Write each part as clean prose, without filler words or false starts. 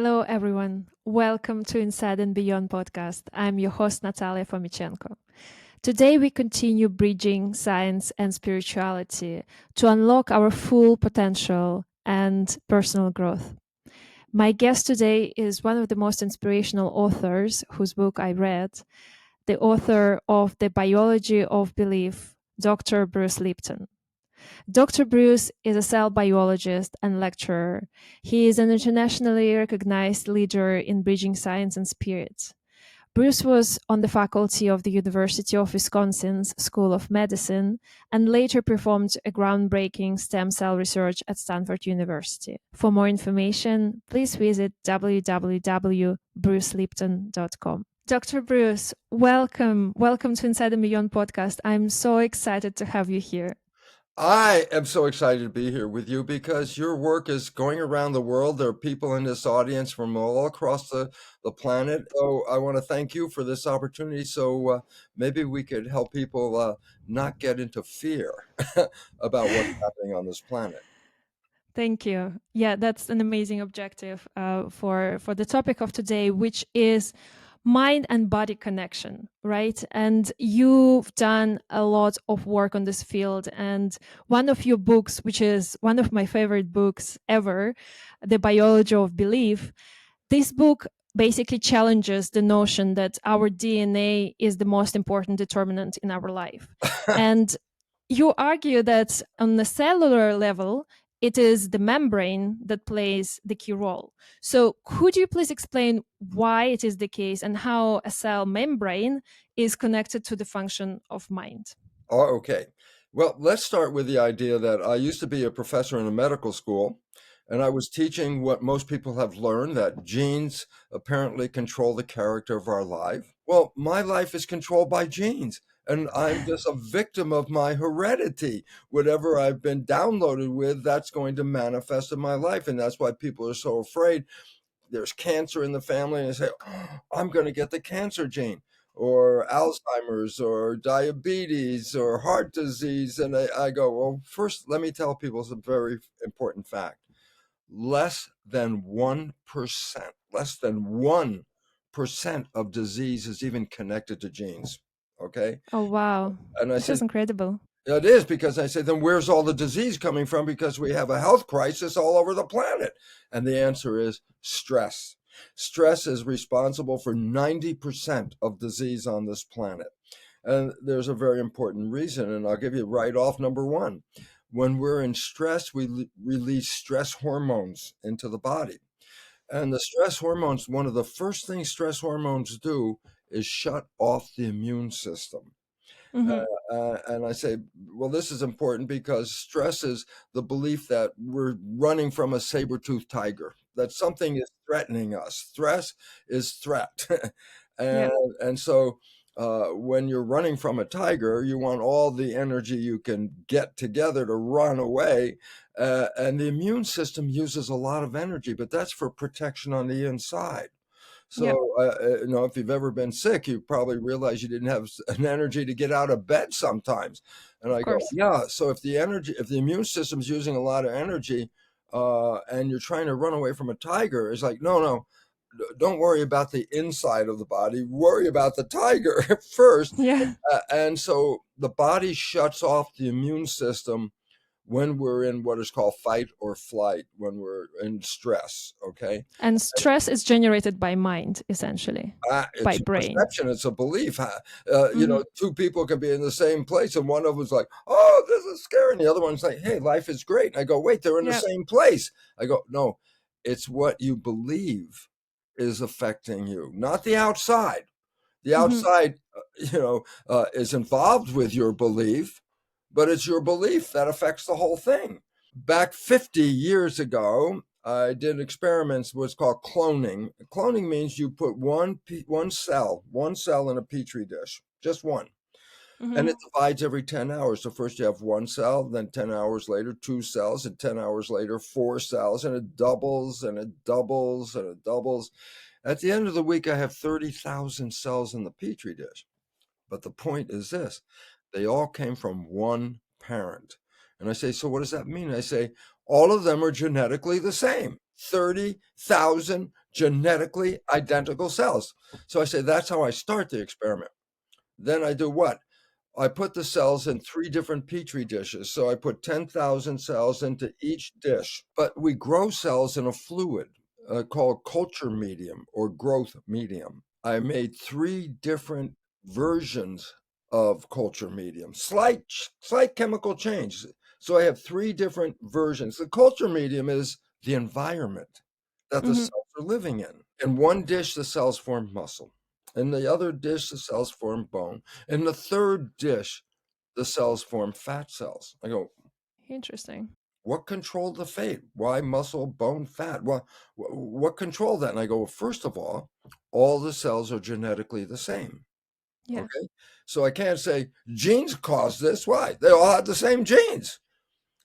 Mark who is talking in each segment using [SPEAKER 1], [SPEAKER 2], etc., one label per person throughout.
[SPEAKER 1] Hello, everyone. Welcome to Inside and Beyond podcast. I'm your host, Natalia Fomichenko. Today, we continue bridging science and spirituality to unlock our full potential and personal growth. My guest today is one of the most inspirational authors whose book I read, the author of The Biology of Belief, Dr. Bruce Lipton. Dr. Bruce is a cell biologist and lecturer. He is an internationally recognized leader in bridging science and spirit. Bruce was on the faculty of the University of Wisconsin's School of Medicine and later performed a groundbreaking stem cell research at Stanford University. For more information, please visit www.brucelipton.com. Dr. Bruce, welcome. Welcome to Inside and Beyond podcast. I'm so excited to have you here.
[SPEAKER 2] I am so excited to be here with you because your work is going around the world. There are people in this audience from all across the planet. So I want to thank you for this opportunity. So maybe we could help people not get into fear about what's happening on this planet.
[SPEAKER 1] Thank you. Yeah, that's an amazing objective for the topic of today, which is mind and body connection, right? And you've done a lot of work on this field. And one of your books, which is one of my favorite books ever, The Biology of Belief, this book basically challenges the notion that our DNA is the most important determinant in our life. And you argue that on the cellular level, it is the membrane that plays the key role. So, could you please explain why it is the case and how a cell membrane is connected to the function of mind?
[SPEAKER 2] Oh, okay. Well, let's start with the idea that I used to be a professor in a medical school, and I was teaching what most people have learned, that genes apparently control the character of our life. Well, my life is controlled by genes, and I'm just a victim of my heredity. Whatever I've been downloaded with, that's going to manifest in my life, and that's why people are so afraid. There's cancer in the family, and they say, "Oh, I'm going to get the cancer gene," or Alzheimer's, or diabetes, or heart disease. And I go, well, first, let me tell people some very important fact. Less than 1% of disease is even connected to genes. Okay.
[SPEAKER 1] Oh, wow.
[SPEAKER 2] And I
[SPEAKER 1] This
[SPEAKER 2] said,
[SPEAKER 1] is incredible.
[SPEAKER 2] it is, because I say, then where's all the disease coming from? Because we have a health crisis all over the planet. And the answer is stress. Stress is responsible for 90% of disease on this planet. And there's a very important reason, and I'll give you right off number one. When we're in stress, we release stress hormones into the body. And the stress hormones, one of the first things stress hormones do is shut off the immune system.
[SPEAKER 1] Hmm.
[SPEAKER 2] And I say, well, this is important because stress is the belief that we're running from a saber-toothed tiger, that something is threatening us. Stress is threat.
[SPEAKER 1] Yeah.
[SPEAKER 2] and, and so when you're running from a tiger, you want all the energy you can get together to run away. And the immune system uses a lot of energy, but that's for protection on the inside.
[SPEAKER 1] Yeah.
[SPEAKER 2] So, if you've ever been sick, you probably realize you didn't have an energy to get out of bed sometimes. And
[SPEAKER 1] Of
[SPEAKER 2] I go,
[SPEAKER 1] course.
[SPEAKER 2] yeah. So if the immune system's using a lot of energy, and you're trying to run away from a tiger, it's like, no, don't worry about the inside of the body. Worry about the tiger first.
[SPEAKER 1] Yeah.
[SPEAKER 2] And so the body shuts off the immune system when we're in what is called fight or flight, when we're in stress. Okay.
[SPEAKER 1] And stress is generated by mind, essentially, by
[SPEAKER 2] It's a
[SPEAKER 1] brain.
[SPEAKER 2] perception, it's a belief.
[SPEAKER 1] Hmm.
[SPEAKER 2] Two people can be in the same place, and one of them's like, "Oh, this is scary," and the other one's like, "Hey, life is great." And I go, "Wait, they're in the
[SPEAKER 1] Yeah.
[SPEAKER 2] same place." I go, "No, it's what you believe is affecting you, not the outside. The
[SPEAKER 1] Hmm.
[SPEAKER 2] outside, is involved with your belief, but it's your belief that affects the whole thing." Back 50 years ago, I did experiments, what's called cloning. Cloning means you put one cell in a petri dish, just one, and
[SPEAKER 1] Hmm.
[SPEAKER 2] it divides every 10 hours. So first you have one cell, then 10 hours later, two cells, and 10 hours later, four cells, and it doubles and it doubles and it doubles. At the end of the week, I have 30,000 cells in the petri dish. But the point is this, they all came from one parent. And I say, so what does that mean? I say, all of them are genetically the same. 30,000 genetically identical cells. So I say that's how I start the experiment. Then I do what? I put the cells in 3 different petri dishes. So I put 10,000 cells into each dish. But we grow cells in a fluid called culture medium or growth medium. I made 3 different versions of culture medium, slight chemical change. So I have 3 different versions. The culture medium is the environment that the
[SPEAKER 1] Hmm.
[SPEAKER 2] cells are living in. In one dish, the cells form muscle. In the other dish, the cells form bone. In the third dish, the cells form fat cells. I go,
[SPEAKER 1] Interesting.
[SPEAKER 2] what controlled the fate? Why muscle, bone, fat? What controlled that? And I go, well, first of all the cells are genetically the same.
[SPEAKER 1] Yeah.
[SPEAKER 2] Okay. So I can't say genes caused this. Why? They all had the same genes.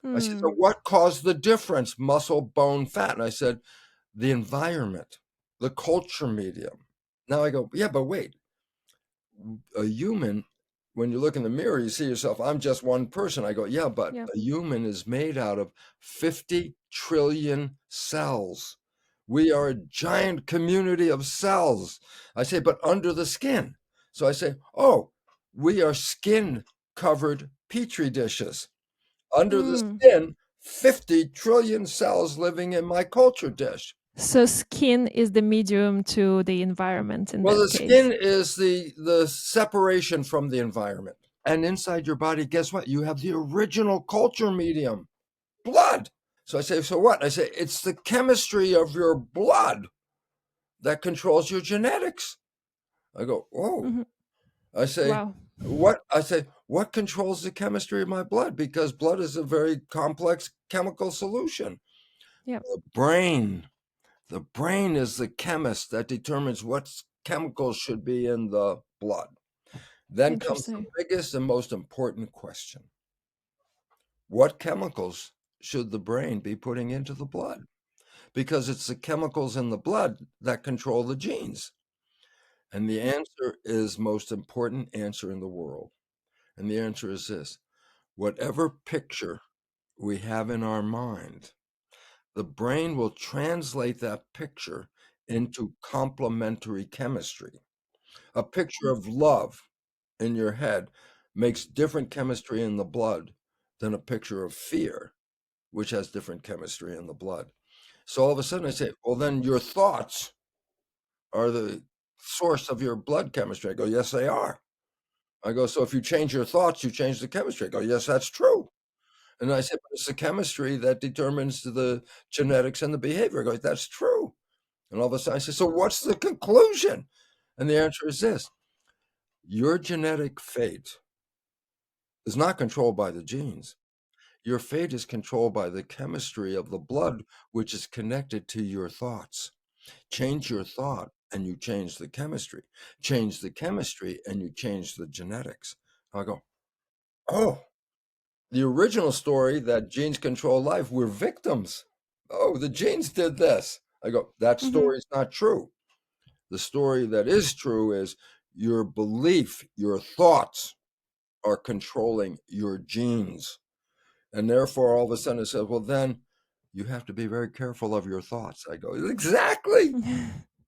[SPEAKER 2] I said, so
[SPEAKER 1] Hmm.
[SPEAKER 2] what caused the difference? Muscle, bone, fat. And I said, the environment, the culture medium. Now I go, yeah, but wait, a human, when you look in the mirror, you see yourself, I'm just one person. I go, yeah, but
[SPEAKER 1] Yeah.
[SPEAKER 2] a human is made out of 50 trillion cells. We are a giant community of cells. I say, but under the skin. So I say, oh, we are skin covered petri dishes. Under the
[SPEAKER 1] Mm.
[SPEAKER 2] skin, 50 trillion cells living in my culture dish.
[SPEAKER 1] So skin is the medium to the environment in
[SPEAKER 2] Well,
[SPEAKER 1] that
[SPEAKER 2] the
[SPEAKER 1] case.
[SPEAKER 2] skin is the separation from the environment. And inside your body, guess what? You have the original culture medium, blood. So I say, so what? I say, it's the chemistry of your blood that controls your genetics. I go, oh.
[SPEAKER 1] Hmm.
[SPEAKER 2] I say,
[SPEAKER 1] Wow.
[SPEAKER 2] what? I say, what controls the chemistry of my blood? Because blood is a very complex chemical solution.
[SPEAKER 1] Yeah.
[SPEAKER 2] The brain. The brain is the chemist that determines what chemicals should be in the blood. Then comes the
[SPEAKER 1] Interesting.
[SPEAKER 2] biggest and most important question. What chemicals should the brain be putting into the blood? Because it's the chemicals in the blood that control the genes. And the answer is most important answer in the world. And the answer is this. Whatever picture we have in our mind, the brain will translate that picture into complementary chemistry. A picture of love in your head makes different chemistry in the blood than a picture of fear, which has different chemistry in the blood. So all of a sudden I say, well, then your thoughts are the source of your blood chemistry. I go, yes, they are. I go, so if you change your thoughts, you change the chemistry. I go, yes, that's true. And I said, but it's the chemistry that determines the genetics and the behavior. I go, that's true. And all of a sudden I say, so what's the conclusion? And the answer is this. Your genetic fate is not controlled by the genes. Your fate is controlled by the chemistry of the blood, which is connected to your thoughts. Change your thought and you change the chemistry. Change the chemistry and you change the genetics. I go, oh, the original story that genes control life, we're victims. Oh, the genes did this. I go, that
[SPEAKER 1] Hmm.
[SPEAKER 2] story is not true. The story that is true is your belief, your thoughts are controlling your genes. And therefore, all of a sudden it says, well, then you have to be very careful of your thoughts. I go, exactly.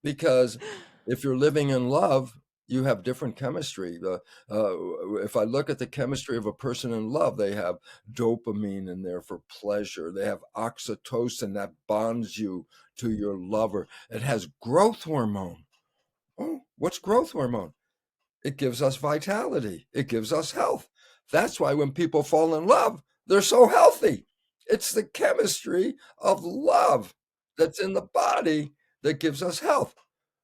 [SPEAKER 2] Because if you're living in love, you have different chemistry. If I look at the chemistry of a person in love, they have dopamine in there for pleasure. They have oxytocin that bonds you to your lover. It has growth hormone. Oh, what's growth hormone? It gives us vitality. It gives us health. That's why when people fall in love, they're so healthy. It's the chemistry of love that's in the body that gives us health.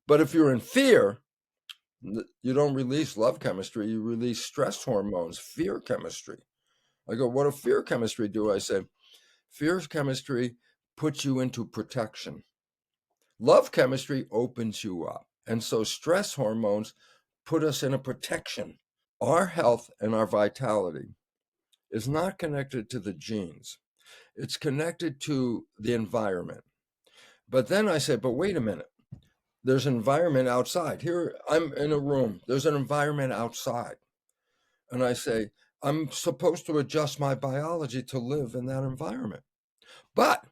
[SPEAKER 2] But if you're in fear, you don't release love chemistry, you release stress hormones, fear chemistry. I go, what does fear chemistry do? I say, fear chemistry puts you into protection. Love chemistry opens you up. And so stress hormones put us in a protection. Our health and our vitality is not connected to the genes. It's connected to the environment. But then I say, but wait a minute. There's an environment outside. Here, I'm in a room. There's an environment outside. And I say, I'm supposed to adjust my biology to live in that environment. But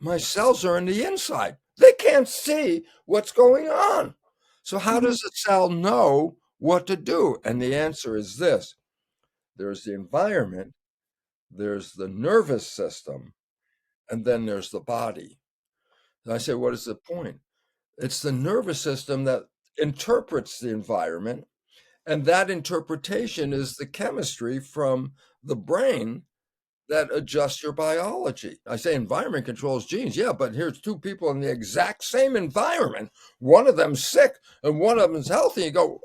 [SPEAKER 2] my cells are in the inside. They can't see what's going on. So how
[SPEAKER 1] Hmm.
[SPEAKER 2] does a cell know what to do? And the answer is this. There's the environment, there's the nervous system, and then there's the body. And I say, what is the point? It's the nervous system that interprets the environment, and that interpretation is the chemistry from the brain that adjusts your biology. I say environment controls genes. Yeah, but here's two people in the exact same environment. One of them's sick and one of them's healthy. You go,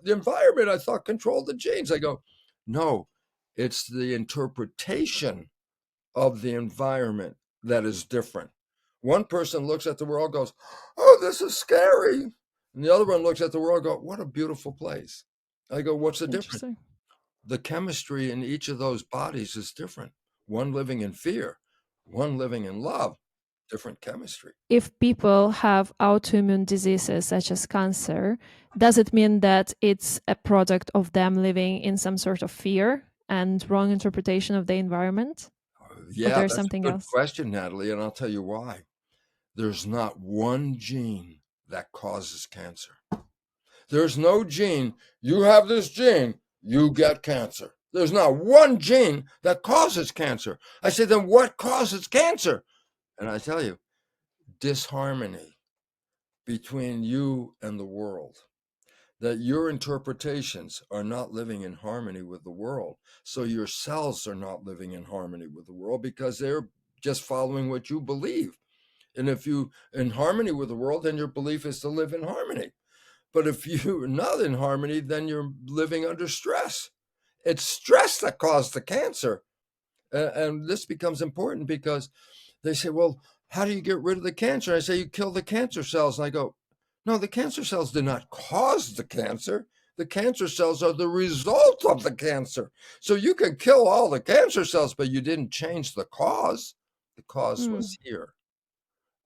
[SPEAKER 2] the environment I thought controlled the genes. I go, no, it's the interpretation of the environment that is different. One person looks at the world, goes, "Oh, this is scary," and the other one looks at the world, go, "What a beautiful place." I go, "What's the difference?"
[SPEAKER 1] Interesting.
[SPEAKER 2] The chemistry in each of those bodies is different. One living in fear, one living in love, different chemistry.
[SPEAKER 1] If people have autoimmune diseases such as cancer, does it mean that it's a product of them living in some sort of fear and wrong interpretation of the environment? Or
[SPEAKER 2] Yeah,
[SPEAKER 1] there's
[SPEAKER 2] that's
[SPEAKER 1] something
[SPEAKER 2] a good
[SPEAKER 1] else?
[SPEAKER 2] question, Natalie, and I'll tell you why. There's not one gene that causes cancer. There's no gene, you have this gene, you get cancer. There's not one gene that causes cancer. I say, then what causes cancer? And I tell you, disharmony between you and the world. That your interpretations are not living in harmony with the world. So your cells are not living in harmony with the world because they're just following what you believe. And if you in harmony with the world, then your belief is to live in harmony. But if you're not in harmony, then you're living under stress. It's stress that caused the cancer. And this becomes important because they say, well, how do you get rid of the cancer? I say, you kill the cancer cells. And I go, no, the cancer cells did not cause the cancer. The cancer cells are the result of the cancer. So you can kill all the cancer cells, but you didn't change the cause. The cause
[SPEAKER 1] Hmm.
[SPEAKER 2] was here.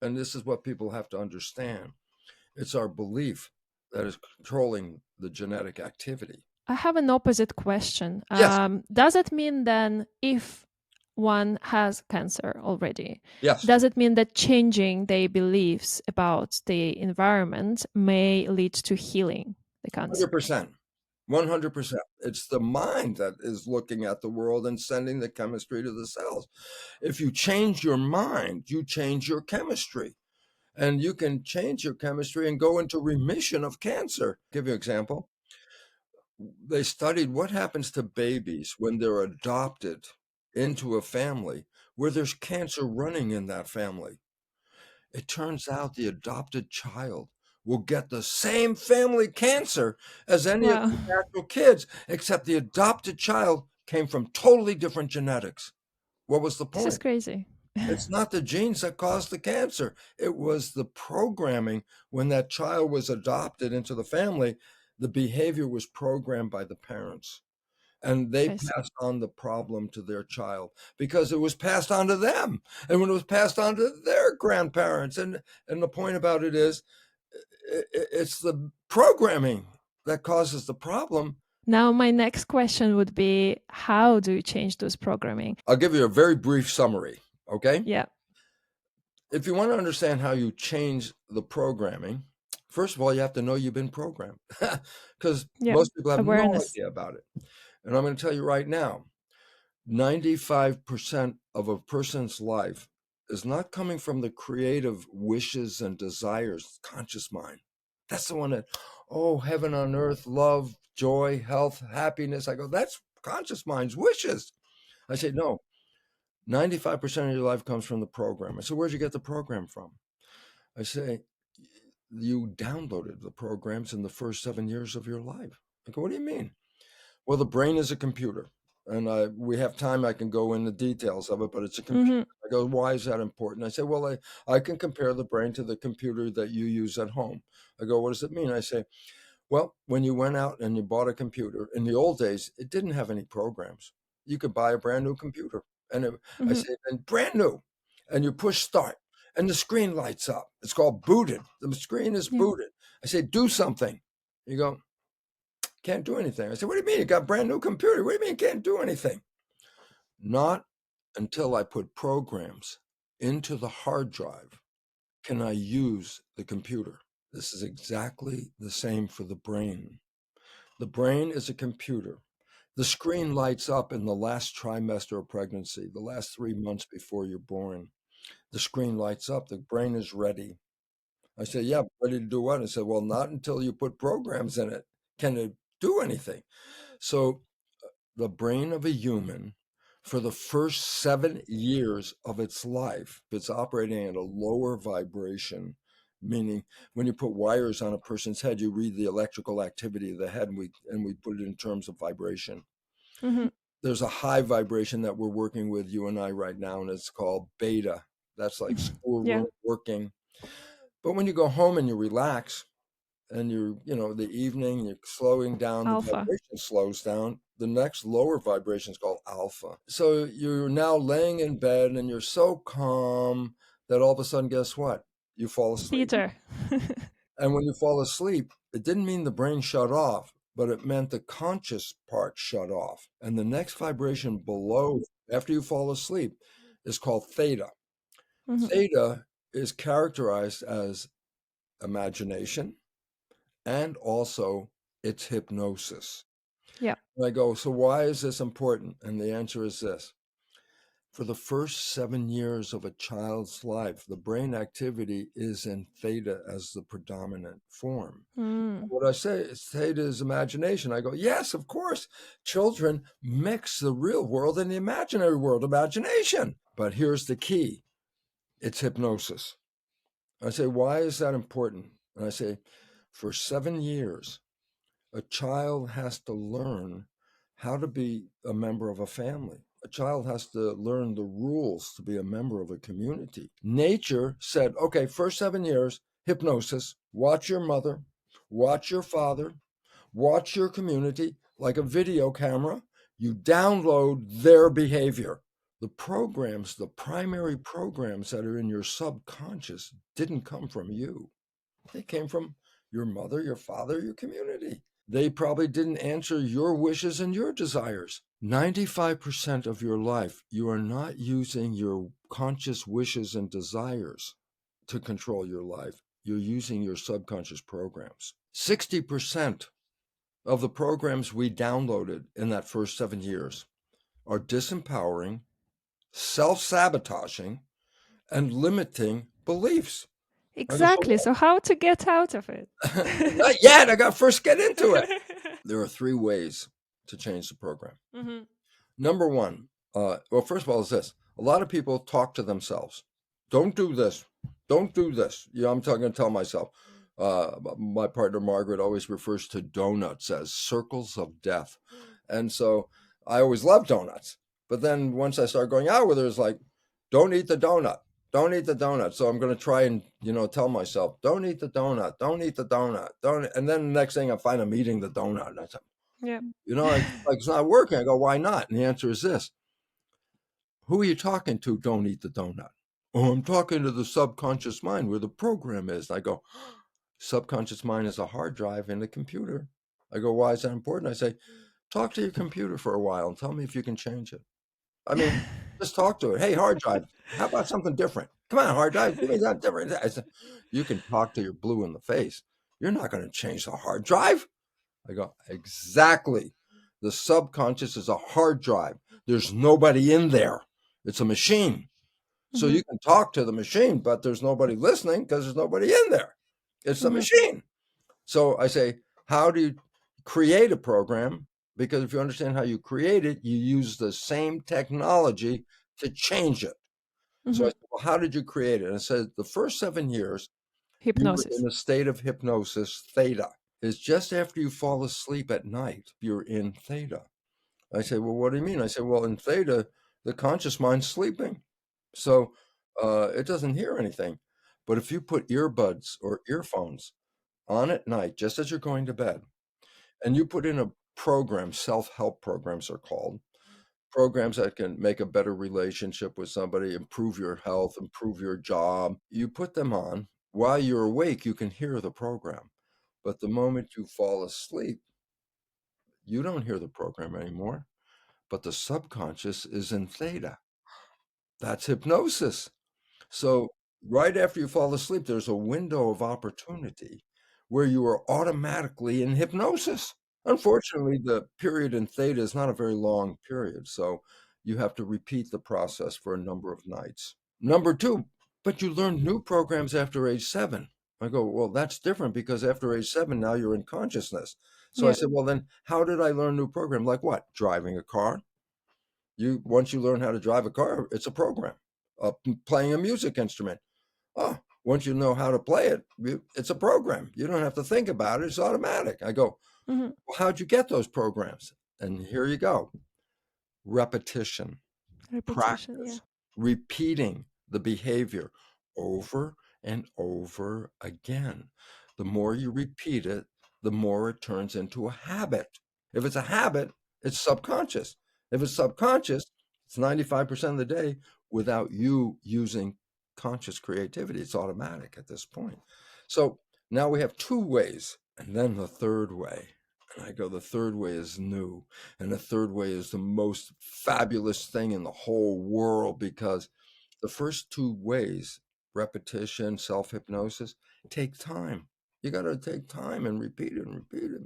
[SPEAKER 2] And this is what people have to understand. It's our belief that is controlling the genetic activity.
[SPEAKER 1] I have an opposite question.
[SPEAKER 2] Yes,
[SPEAKER 1] Does it mean then if one has cancer already,
[SPEAKER 2] yes,
[SPEAKER 1] does it mean that changing their beliefs about the environment may lead to healing the cancer?
[SPEAKER 2] 100%. 100%. It's the mind that is looking at the world and sending the chemistry to the cells. If you change your mind, you change your chemistry. And you can change your chemistry and go into remission of cancer. Give you an example. They studied what happens to babies when they're adopted into a family where there's cancer running in that family. It turns out the adopted child will get the same family cancer as any of
[SPEAKER 1] Wow,
[SPEAKER 2] the natural kids, except the adopted child came from totally different genetics. What was the
[SPEAKER 1] this is
[SPEAKER 2] point?
[SPEAKER 1] crazy.
[SPEAKER 2] It's not the genes that caused the cancer. It was the programming when that child was adopted into the family. The behavior was programmed by the parents, and they
[SPEAKER 1] I see.
[SPEAKER 2] passed on the problem to their child because it was passed on to them. And when it was passed on to their grandparents, and the point about it is, it's the programming that causes the problem.
[SPEAKER 1] Now, my next question would be how do you change those programming?
[SPEAKER 2] I'll give you a very brief summary, okay?
[SPEAKER 1] Yeah,
[SPEAKER 2] If you want to understand how you change the programming, first of all, you have to know you've been programmed because
[SPEAKER 1] yeah.
[SPEAKER 2] most people have no
[SPEAKER 1] Awareness.
[SPEAKER 2] idea about it. And I'm going to tell you right now, 95% of a person's life is not coming from the creative wishes and desires, conscious mind. That's the one that, oh, heaven on earth, love, joy, health, happiness. I go, that's conscious mind's wishes. I say, no, 95% of your life comes from the program. I said, where'd you get the program from? I say, you downloaded the programs in the first 7 years of your life. I go, what do you mean? Well, the brain is a computer. And we have time, I can go into details of it, but it's a computer.
[SPEAKER 1] Hmm.
[SPEAKER 2] I go, why is that important? I say, well, I can compare the brain to the computer that you use at home. I go, what does it mean? I say, well, when you went out and you bought a computer, in the old days, it didn't have any programs. You could buy a brand new computer. I
[SPEAKER 1] Hmm.
[SPEAKER 2] say, and brand new. And you push start, and the screen lights up. It's called booted. The screen is
[SPEAKER 1] Yeah.
[SPEAKER 2] booted. I say, do something. You go, can't do anything. I said, what do you mean? You got a brand new computer. What do you mean you can't do anything? Not until I put programs into the hard drive can I use the computer? This is exactly the same for the brain. The brain is a computer. The screen lights up in the last trimester of pregnancy, the last 3 months before you're born. The screen lights up, the brain is ready. I say, yeah, ready to do what? I said, well, not until you put programs in it. Can it do anything? So the brain of a human, for the first 7 years of its life, it's operating at a lower vibration, meaning when you put wires on a person's head, you read the electrical activity of the head, and we put it in terms of vibration.
[SPEAKER 1] Mm-hmm.
[SPEAKER 2] There's a high vibration that we're working with, you and I, right now, and it's called beta. That's like
[SPEAKER 1] Yeah.
[SPEAKER 2] schoolroom working. But when you go home and you relax, and the evening, you're slowing down, the
[SPEAKER 1] Alpha.
[SPEAKER 2] vibration slows down. The next lower vibration is called alpha. So you're now laying in bed and you're so calm that all of a sudden, guess what? You fall asleep.
[SPEAKER 1] Theater.
[SPEAKER 2] And when you fall asleep, it didn't mean the brain shut off, but it meant the conscious part shut off. And the next vibration below, after you fall asleep, is called theta.
[SPEAKER 1] Hmm.
[SPEAKER 2] Theta is characterized as imagination, and also it's hypnosis.
[SPEAKER 1] Yeah.
[SPEAKER 2] And I go, so why is this important? And the answer is this. For the first 7 years of a child's life, the brain activity is in theta as the predominant form.
[SPEAKER 1] Mm.
[SPEAKER 2] What I say is theta is imagination. I go, yes, of course. Children mix the real world and the imaginary world, imagination. But here's the key. It's hypnosis. I say, why is that important? And I say, for 7 years, a child has to learn how to be a member of a family. A child has to learn the rules to be a member of a community. Nature said, okay, first 7 years, hypnosis, watch your mother, watch your father, watch your community like a video camera. You download their behavior. The programs, the primary programs that are in your subconscious didn't come from you. They came from your mother, your father, your community. They probably didn't answer your wishes and your desires. 95% of your life, you are not using your conscious wishes and desires to control your life. You're using your subconscious programs. 60% of the programs we downloaded in that first 7 years are disempowering, self sabotaging, and limiting beliefs. I go,
[SPEAKER 1] Exactly. So how to get out of it?
[SPEAKER 2] not yet. I got to first get into it. There are 3 ways to change the program.
[SPEAKER 1] Hmm.
[SPEAKER 2] Number one, well, first of all, is this: a lot of people talk to themselves. Don't do this. Don't do this. I'm talking to tell myself. My partner Margaret always refers to donuts as circles of death, and so I always loved donuts. But then once I started going out with her, it's like, don't eat the donut. Don't eat the donut. So I'm going to try and tell myself, don't eat the donut. Don't eat the donut. Don't. And then the next thing I find I'm eating the donut. And I say,
[SPEAKER 1] Yeah.
[SPEAKER 2] it's not working. I go, why not? And the answer is this: who are you talking to? Don't eat the donut. Oh, I'm talking to the subconscious mind where the program is. I go, subconscious mind is a hard drive in the computer. I go, why is that important? I say, talk to your computer for a while and tell me if you can change it. I mean, just talk to it. Hey, hard drive, how about something different? Come on, hard drive, give me that different. I said, you can talk to your blue in the face. You're not going to change the hard drive. I go, exactly. The subconscious is a hard drive. There's nobody in there. It's a machine. So
[SPEAKER 1] Hmm.
[SPEAKER 2] you can talk to the machine, but there's nobody listening because there's nobody in there. It's the
[SPEAKER 1] Hmm.
[SPEAKER 2] machine. So I say, how do you create a program? Because if you understand how you create it, you use the same technology to change it. So I
[SPEAKER 1] Hmm.
[SPEAKER 2] said, well, how did you create it? And I said, the first 7 years, you were
[SPEAKER 1] Hypnosis.
[SPEAKER 2] in a state of hypnosis, theta. Is just after you fall asleep at night, you're in theta. I say, well, what do you mean? I say, well, in theta, the conscious mind's sleeping. So it doesn't hear anything. But if you put earbuds or earphones on at night, just as you're going to bed, and you put in a program, self-help programs are called, programs that can make a better relationship with somebody, improve your health, improve your job, you put them on. While you're awake, you can hear the program. But the moment you fall asleep, you don't hear the program anymore, but the subconscious is in theta. That's hypnosis. So right after you fall asleep, there's a window of opportunity where you are automatically in hypnosis. Unfortunately, the period in theta is not a very long period, so you have to repeat the process for a number of nights. Number 2, but you learn new programs after age 7. I go, "Well, that's different because after age 7, now you're in consciousness." So I
[SPEAKER 1] Yeah.
[SPEAKER 2] said, "Well, then how did I learn new program?" Like what? Driving a car? You once you learn how to drive a car, it's a program. Playing a music instrument. Oh, once you know how to play it, it's a program. You don't have to think about it. It's automatic. I go,
[SPEAKER 1] Hmm.
[SPEAKER 2] well, how'd you get those programs? And here you go. Repetition,
[SPEAKER 1] Repetition. Yeah.
[SPEAKER 2] practice, repeating the behavior over and over again. The more you repeat it, the more it turns into a habit. If it's a habit, it's subconscious. If it's subconscious, it's 95% of the day without you using conscious creativity. It's automatic at this point. So now we have 2 ways, and then the third way. And I go, the third way is new. And the third way is the most fabulous thing in the whole world because the first 2 ways, repetition, self-hypnosis, take time. You got to take time and repeat it and repeat it.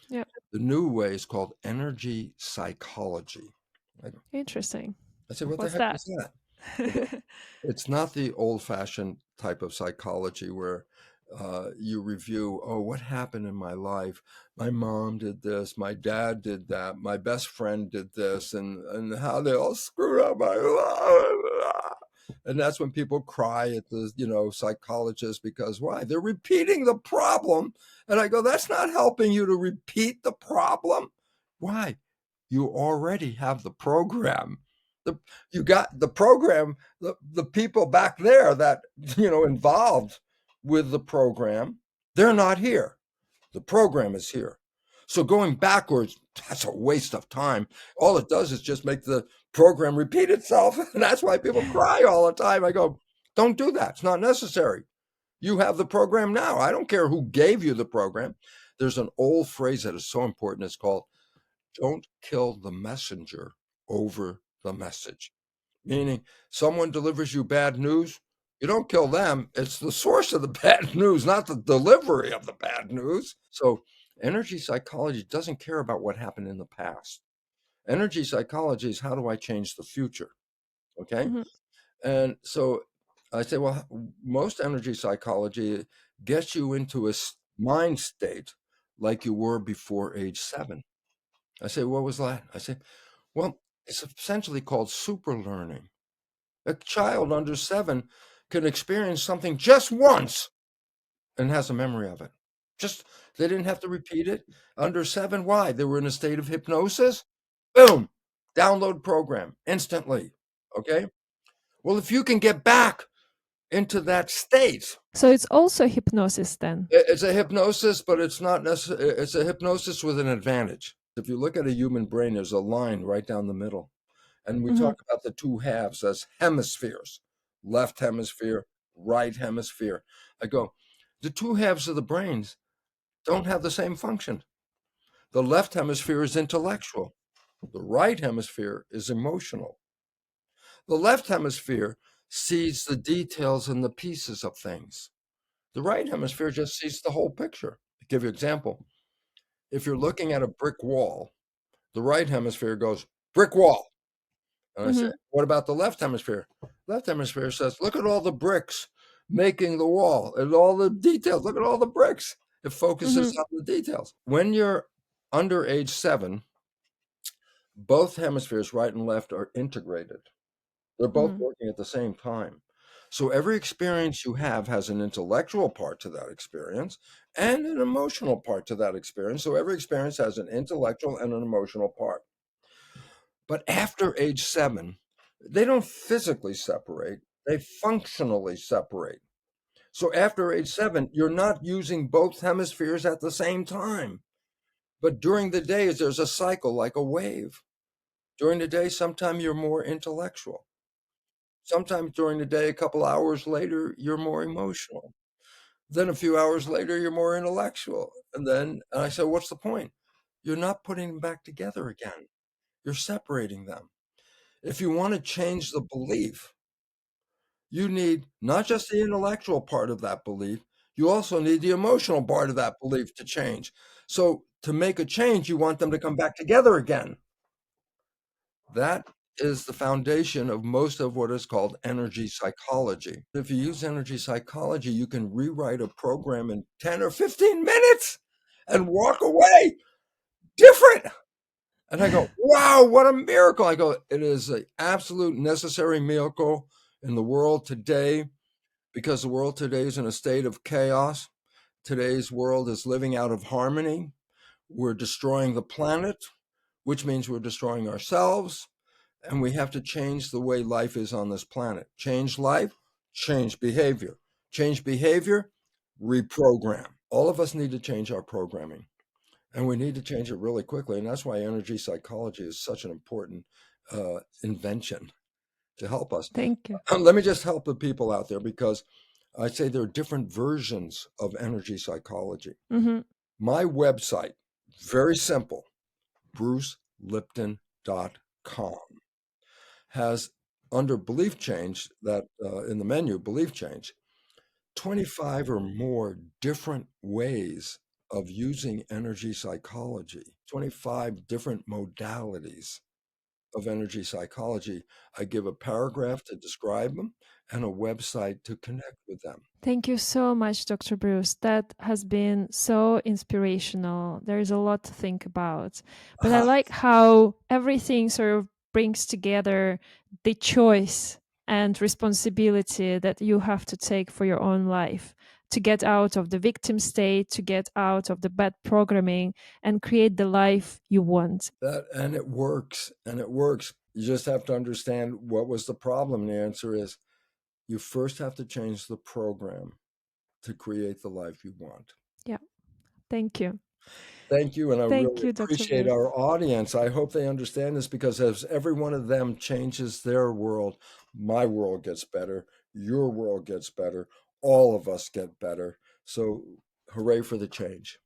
[SPEAKER 1] Yeah.
[SPEAKER 2] The new way is called energy psychology. I,
[SPEAKER 1] Interesting.
[SPEAKER 2] I said, what the
[SPEAKER 1] What's
[SPEAKER 2] heck
[SPEAKER 1] that?
[SPEAKER 2] is that? I go, it's not the old-fashioned type of psychology where you review, oh, what happened in my life? My mom did this, my dad did that, my best friend did this, and how they all screwed up my life. And that's when people cry at the, psychologist because why? They're repeating the problem. And I go, that's not helping you to repeat the problem. Why? You already have the program. The, you got the program, the people back there that, involved with the program, they're not here. The program is here. So going backwards, that's a waste of time. All it does is just make the program repeat itself. And that's why people cry all the time. I go, don't do that. It's not necessary. You have the program now. I don't care who gave you the program. There's an old phrase that is so important. It's called, don't kill the messenger over the message. Meaning, someone delivers you bad news, you don't kill them. It's the source of the bad news, not the delivery of the bad news. So, energy psychology doesn't care about what happened in the past. Energy psychology is how do I change the future? Okay.
[SPEAKER 1] Hmm.
[SPEAKER 2] And so I say, well, most energy psychology gets you into a mind state like you were before age 7. I say, what was that? I say, well, it's essentially called super learning. A child under 7 can experience something just once and has a memory of it. Just they didn't have to repeat it. Under 7, why? They were in a state of hypnosis. Boom, download program instantly. Okay. Well, if you can get back into that state,
[SPEAKER 1] So it's also hypnosis then.
[SPEAKER 2] it's a hypnosis, but it's not necessarily, it's a hypnosis with an advantage. If you look at a human brain, there's a line right down the middle. And we
[SPEAKER 1] Hmm.
[SPEAKER 2] talk about the 2 halves as hemispheres, left hemisphere, right hemisphere. I go, the 2 halves of the brains don't have the same function. The left hemisphere is intellectual. The right hemisphere is emotional. The left hemisphere sees the details and the pieces of things. The right hemisphere just sees the whole picture. To give you an example, if you're looking at a brick wall, the right hemisphere goes, brick wall. And I
[SPEAKER 1] Hmm.
[SPEAKER 2] said, what about the left hemisphere? Left hemisphere says, look at all the bricks making the wall and all the details. Look at all the bricks. It focuses
[SPEAKER 1] Hmm.
[SPEAKER 2] on the details. When you're under age 7, both hemispheres, right and left, are integrated. They're both
[SPEAKER 1] Hmm.
[SPEAKER 2] working at the same time. So every experience you have has an intellectual part to that experience and an emotional part to that experience. So every experience has an intellectual and an emotional part. But after age 7, they don't physically separate, they functionally separate. So after age 7, you're not using both hemispheres at the same time. But during the days, there's a cycle like a wave. During the day, sometimes you're more intellectual. Sometimes during the day, a couple hours later, you're more emotional. Then a few hours later, you're more intellectual. And I said, what's the point? You're not putting them back together again. You're separating them. If you want to change the belief, You need not just the intellectual part of that belief, you also need the emotional part of that belief to change. So to make a change, you want them to come back together again. That is the foundation of most of what is called energy psychology. If you use energy psychology, you can rewrite a program in 10 or 15 minutes and walk away different. And I go, wow, what a miracle. I go, it is an absolute necessary miracle in the world today because the world today is in a state of chaos. Today's world is living out of harmony. We're destroying the planet, which means we're destroying ourselves. And we have to change the way life is on this planet. Change life, change behavior. Change behavior, reprogram. All of us need to change our programming. And we need to change it really quickly. And that's why energy psychology is such an important invention to help us.
[SPEAKER 1] Thank you.
[SPEAKER 2] Let me just help the people out there because I say there are different versions of energy psychology.
[SPEAKER 1] Mm-hmm.
[SPEAKER 2] My website, very simple, brucelipton.com, has under belief change that in the menu, belief change, 25 or more different ways of using energy psychology, 25 different modalities of energy psychology. I give a paragraph to describe them and a website to connect with them.
[SPEAKER 1] Thank you so much, Dr. Bruce. That has been so inspirational. There is a lot to think about. But I
[SPEAKER 2] Ah,
[SPEAKER 1] like how everything sort of brings together the choice and responsibility that you have to take for your own life to get out of the victim state, to get out of the bad programming and create the life you want.
[SPEAKER 2] and it works, and it works. You just have to understand what was the problem. The answer is you first have to change the program to create the life you want.
[SPEAKER 1] Yeah. Thank you.
[SPEAKER 2] Thank you, and I
[SPEAKER 1] Thank
[SPEAKER 2] really
[SPEAKER 1] you, Dr.
[SPEAKER 2] appreciate
[SPEAKER 1] Bruce.
[SPEAKER 2] our audience. I hope they understand this because as every one of them changes their world, my world gets better, your world gets better, all of us get better. So, hooray for the change.